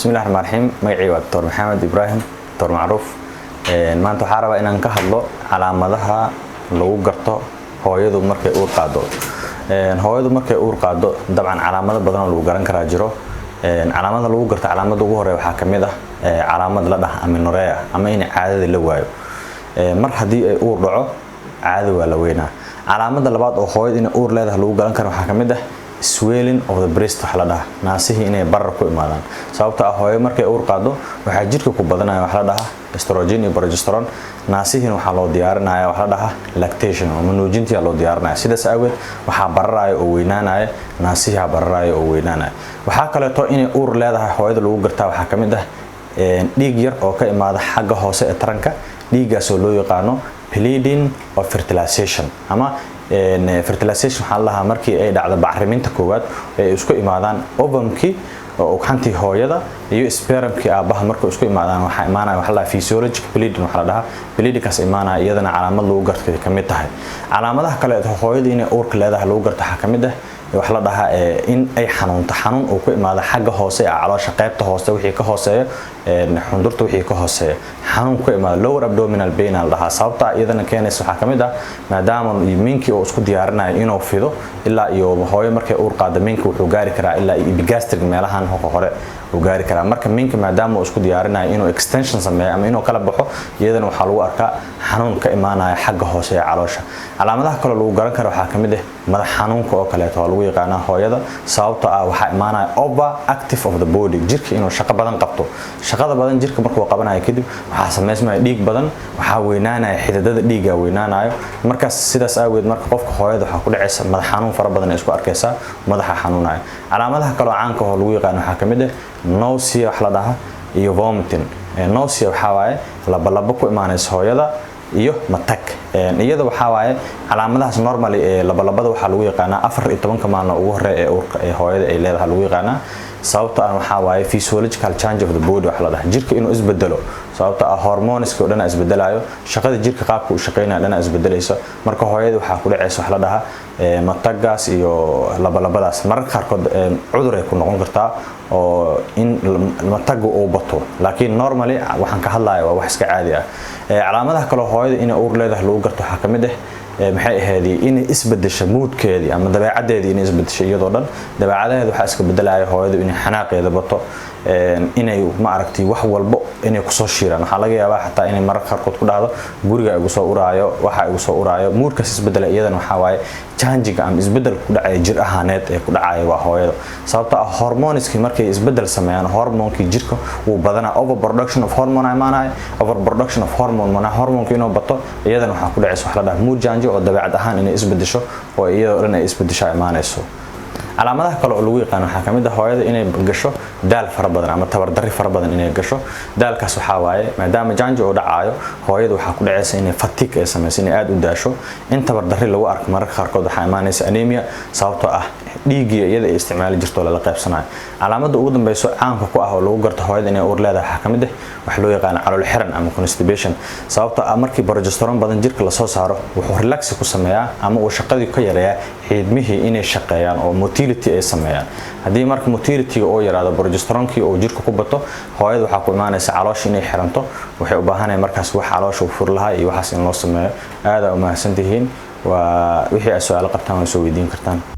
بسم الله الرحمن الرحيم magacayga waa Dr. Maxamed Ibrahim Dr. Macruuf maanta waxaan rabaa inaan ka hadlo calaamadaha lagu garto hooyadu markay uur qaado hooyadu markay uur qaado dabcan calaamado badan oo lagu garan karaa jiro calaamadaha lagu garto calaamada ugu horeeya waxa kamid ah calaamad la dhaha amenorrhea ama in caadada la waayo mar hadii ay uur dhaco caado waa la weynaa calaamada labaad oo hooyada in uur leedahay lagu garan karo waxa kamid ah swelling of the breast waxa la dhaha naasihi inay barar ku imaadaan sababta ah hooyo markay uur qaado waxa jirka ku badanaya waxa la dhaha estrogen iyo progesterone naasihi waxa loo diyaarinayaa waxa la dhaha lactation oo nuujinta loo diyaarinayaa sidaas awgeed waxa bararayo oo weynaanaya naasihi bararayo oo weynaanaya waxa kale oo inay uur leedahay hooyada lagu gartaa waxa kamid ah dhiig yar oo ka imaada xagga hoose ee taranka dhiigaas oo loo yaqaano bleeding of fertilization ama fertilization waxa la markii ay dhacdo bacriminta koowaad ay isku imaadaan ovumki oo xantii hooyada iyo spermki aabaha markay isku imaadaan waxa imaanaya waxa la physiologic bleeding waxa la dhaha bleeding kaas imaanaya iyadana calaamad lagu garto kamid tahay calaamadaha kale ee hooyada inay uurka leedahay lagu garto waxa kamid ah waxa la dhaha in ay xanuun oo ku imaado xagga hoose ee caloosha qaybta hoose wixii ka hooseeyo xundurta wixii ka hooseeyo xanuun ku imaado lower abdominal pain la dhaha sababta iyadana keenaysa waxa kamid ah maadaama minki oo isku diyaarinayo inuu fido ilaa iyo hooyo markay uur qaado minki wuxuu gaari karaa ilaa epigastric meelahan hore uu gaari karaa marka minki maadaama uu isku diyaarinayo inuu extension sameeyo ama inuu kala baxo iyadana waxa lagu arkaa xanuun ka imaanaya xagga hoose ee caloosha calaamadaha kale lagu garan karo waxa kamid ah madax xanuunka oo kale oo lagu yaqaan hooyada sababta ah waxa imaanaya over active of the body jirka inuu shaqo badan qabto shaqada badan jirka markuu qabanayo kadib waxa sameysmaya dhiig badan waxa weynaanaya xididada dhiiga weynaanayo marka sidaas awgeed marka qofka hooyada waxa ku dhacaysa madax xanuun fara badan isku arkaysa madaxa xanuunaya calaamadaha kale oo caanka oo lagu yaqaan waxa kamid ah nausea wax la dhaha iyo vomiting nausea waxa waaye laba ku imaanaysa hooyada iyo matag iyada waxa waaye calaamadahaas normally labada waxa lagu yaqaanaa 14 maalmo ugu horeeya ee uurka ee hooyada ay leedahay lagu yaqaanaa sababta aan waxa waaye physiological change of the body wax la dhaha jirka inuu isbedelo sababta ah hormoneska oo dhan isbedelayo shaqada jirka qaabka uu shaqeynaa dhan isbedelayso marka hooyada waxa ku dhacaysa wax la dhaha matagaas iyo labadaas mararka qaarkood cudur ay ku noqon kartaa oo in matagu uu bato laakiin normally waxaan ka hadlayaa waa wax iska caadi ah calaamadaha kale hooyada in uur leedahay lagu garto waxa kamid ah maxay ahayd in isbedesho moodkeedii ama dabeecadeedii in isbedesho iyadoo dhan dabeecadeedu waxa iska bedelaya hooyadu in xanaaqeeda bato inay ma aragtay wax walba inay ku soo shiiraan waxa laga yaabaa xataa inay mararka qaarkood ku dhacdo guriga ay ugu soo uraayo waxa ay ugu soo uraayo moodkaas isbedela iyadana waxa waaye change am isbedel ku dhacay jir ahaaneed ee ku dhacay waa hooyada sababta ah hormoneski markay isbedel sameeyaan hormoonki jirka uu badana overproduction of hormone imaanay overproduction of hormonki inuu bato iyadana waxa ku dhacaysa wax la dhaha mood change oo dabeecad ahaan inay isbedesho oo iyadoo dhan ay isbedesho imaanayso calaamadaha kale oo lagu yaqaan waxa kamid ah hooyada inay gasho daal fara badan ama tabar darri fara badan inay gasho daalkaas waxa waaye maadaama janjo oo dhacayo hooyada waxa ku dhacaysa inay fatigue ay sameeyso inay aad u daasho in tabar darri lagu arko mararka qaarkood waxa imaanaysa anemia sababtoo ah dhiigga iyada ay isticmaali jirto la qaybsanayo calaamada ugu dambayso caanka ku ah oo lagu garto hooyada inay uur leedahay waxa kamid ah wax loo yaqaan calool xiran ama constipation sababtoo ah markii progesterone badan jirka la soo saaro wuxuu relax ku sameeyaa ama uu shaqadii ka yareeyaa xiidmihii inay shaqeeyaan oo motility ay sameeyaan hadii marka motility-ga oo yaraado progesterone-kii oo jirka ku bato hooyada waxa ku imaanaysa caloosha inay xiranto waxay u baahanayaan markaas wax caloosha u fur lahaa iyo waxaas in loo sameeyo aad u mahadsantihiin waa wixii ay su'aalo qabtaan way soo weydiin kartaan